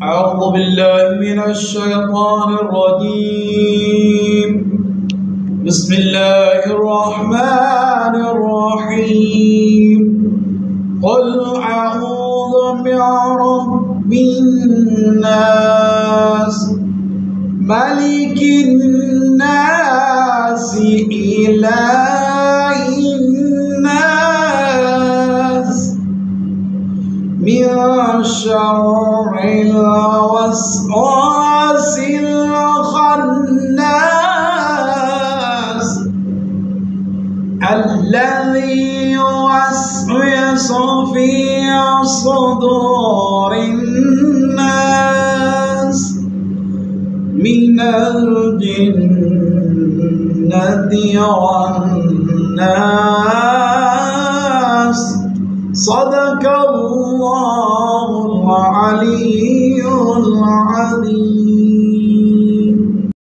أعوذ بالله من الشيطان الرجيم. بسم الله الرحمن الرحيم. قل أعوذ برب الناس ملك الناس إله الناس من شر الوسواس الخناس الذي يوسوس في صدور الناس من الجنة والناس. صدق الله العلي العظيم.